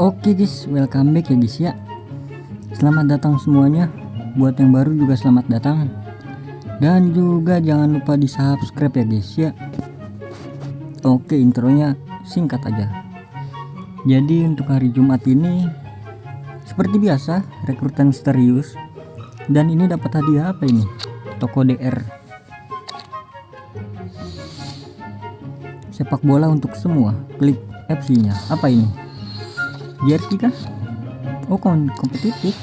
Oke guys, welcome back ya guys ya. Selamat datang semuanya. Buat yang baru juga selamat datang. Dan juga jangan lupa di subscribe ya guys ya. Oke, intronya singkat aja. Jadi untuk hari Jumat ini seperti biasa rekrutan misterius. Dan ini dapat hadiah apa ini? Toko DR sepak bola untuk semua. Klik FC-nya. Apa ini? Jersey kah? Oh, kompetitif.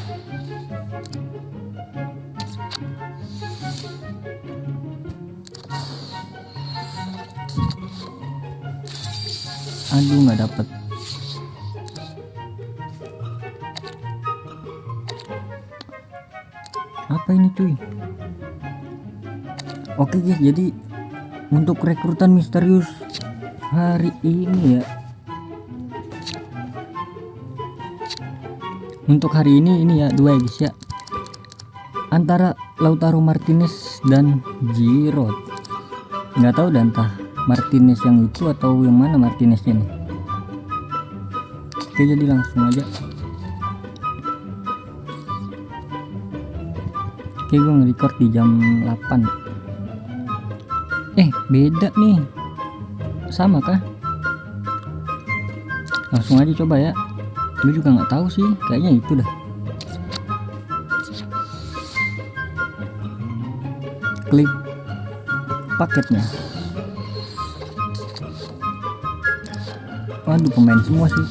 Aduh, nggak dapet. Apa ini cuy? Oke guys, jadi untuk rekrutan misterius hari ini ya, untuk hari ini ya dua ya guys ya, antara Lautaro Martinez dan Giroud. Nggak tahu dan entah Martinez yang itu atau yang mana Martineznya nih. Oke, jadi langsung aja. Oke, gue nge-record di jam 8. Beda nih, sama kah? Langsung aja coba ya. Gue juga nggak tahu sih, kayaknya itu dah. Klik paketnya. Waduh, pemain semua sih.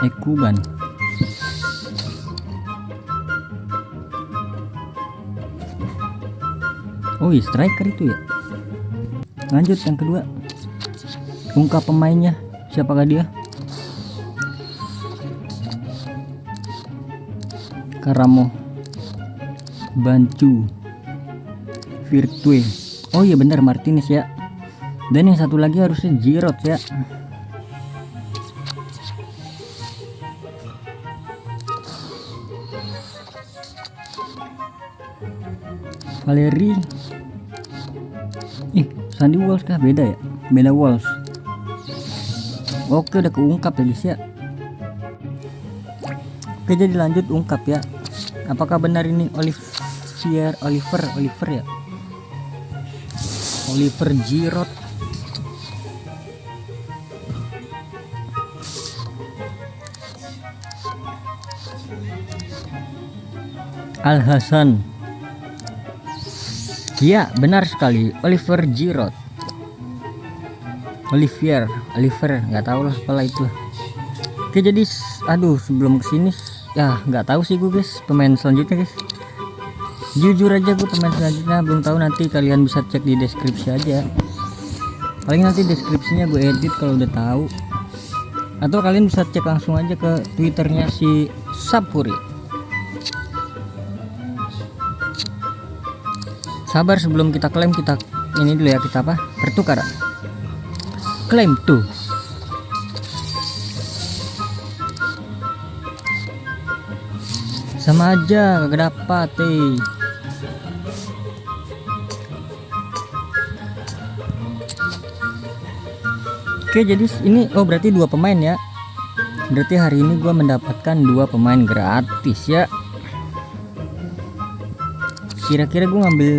Ekuban. Oh iya, striker itu ya. Lanjut yang kedua. Ungkap pemainnya, siapakah dia? Karamo, Bancu, Virtue. Oh iya benar, Martinez ya. Dan yang satu lagi harusnya Giroud ya. Valeri. Sandy Walsh kah? Beda ya? Beda Walsh. Oke, udah keungkap ya guys ya. Oke, jadi lanjut ungkap ya. Apakah benar ini Oliver ya? Oliver Giroud. Al Hasan. Ya, benar sekali, Oliver Giroud. Oliver, nggak tahu lah, apalah itu. Oke, jadi aduh, sebelum kesini ya nggak tahu sih gue guys pemain selanjutnya guys. Jujur aja gue pemain selanjutnya belum tahu, nanti kalian bisa cek di deskripsi aja. Paling nanti deskripsinya gue edit kalau udah tahu. Atau kalian bisa cek langsung aja ke Twitternya si Sapuri. Sabar, sebelum kita klaim, kita ini dulu ya, kita apa? Pertukaran. Klaim tuh. Sama aja kagak dapat Oke, jadi ini berarti dua pemain ya. Berarti hari ini gua mendapatkan dua pemain gratis ya. Kira-kira gue ngambil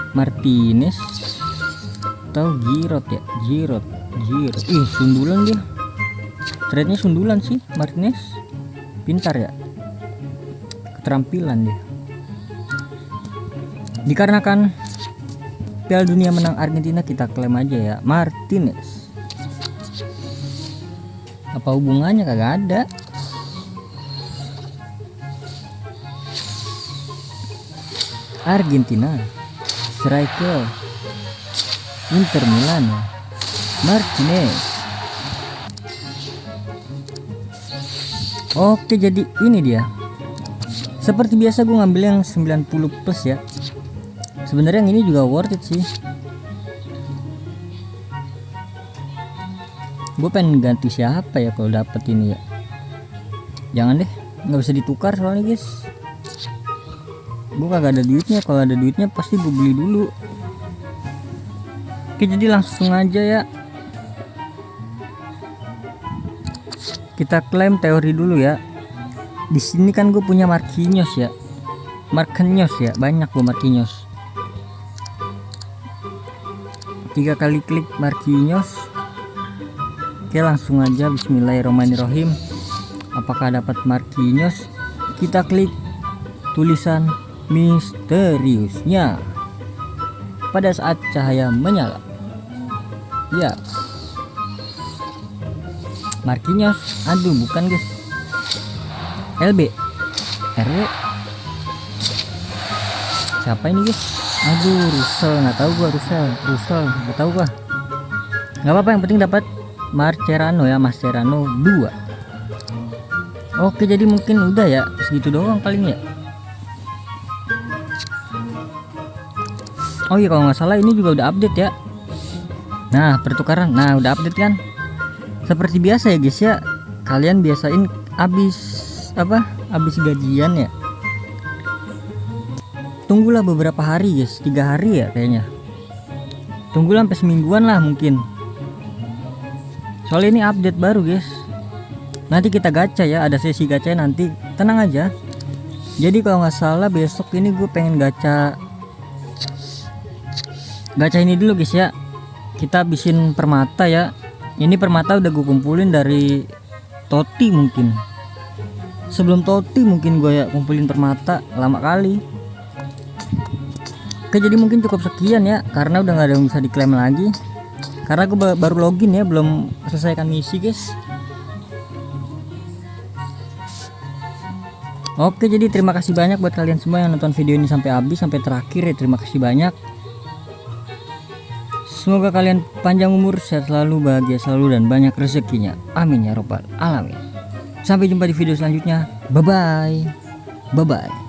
Martinez atau Giroud ya? Giroud. Sundulan dia. Trade-nya sundulan sih Martinez. Pintar ya. Keterampilan dia. Dikarenakan Piala Dunia menang Argentina, kita klaim aja ya Martinez. Apa hubungannya? Kagak ada. Argentina, striker Inter Milan, Martinez. Oke, jadi ini dia. Seperti biasa gue ngambil yang 90 plus ya. Sebenarnya yang ini juga worth it sih. Gue pengen ganti siapa ya kalau dapet ini ya. Jangan deh, nggak bisa ditukar soalnya guys. Gue kagak ada duitnya. Kalau ada duitnya pasti gue beli dulu. Oke, jadi langsung aja ya. Kita klaim teori dulu ya. Di sini kan gue punya Marquinhos ya. Marquinhos ya, banyak gue Marquinhos. 3 kali klik Marquinhos. Oke, langsung aja bismillahirrahmanirrahim. Apakah dapat Marquinhos? Kita klik tulisan misteriusnya pada saat cahaya menyala. Ya, Marquinhos. Aduh, bukan guys. LB, RW. Siapa ini guys? Aduh, Russell, nggak tahu gua. Russell nggak tahu gua. Nggak apa-apa, yang penting dapat Mascherano ya, Mascherano 2. Oke, jadi mungkin udah ya, segitu doang paling ya. Oh iya, kalau nggak salah ini juga udah update ya. Nah, pertukaran, nah udah update kan. Seperti biasa ya guys ya, kalian biasain abis gajian ya, tunggulah beberapa hari guys, 3 hari ya kayaknya. Tunggulah sampai semingguan lah mungkin. Soalnya ini update baru guys. Nanti kita gacha ya, ada sesi gacha nanti, tenang aja. Jadi kalau nggak salah besok ini gue pengen gacha ini dulu guys ya. Kita habisin permata ya. Ini permata udah gue kumpulin dari Toti mungkin. Sebelum Toti mungkin gue ya kumpulin permata, lama kali. Oke, jadi mungkin cukup sekian ya, karena udah nggak ada yang bisa diklaim lagi. Karena gue baru login ya, belum selesaikan misi guys. Oke, jadi terima kasih banyak buat kalian semua yang nonton video ini sampai habis, sampai terakhir ya. Terima kasih banyak. Semoga kalian panjang umur, sehat selalu, bahagia selalu, dan banyak rezekinya. Amin ya robbal alamin. Sampai jumpa di video selanjutnya. Bye bye. Bye bye.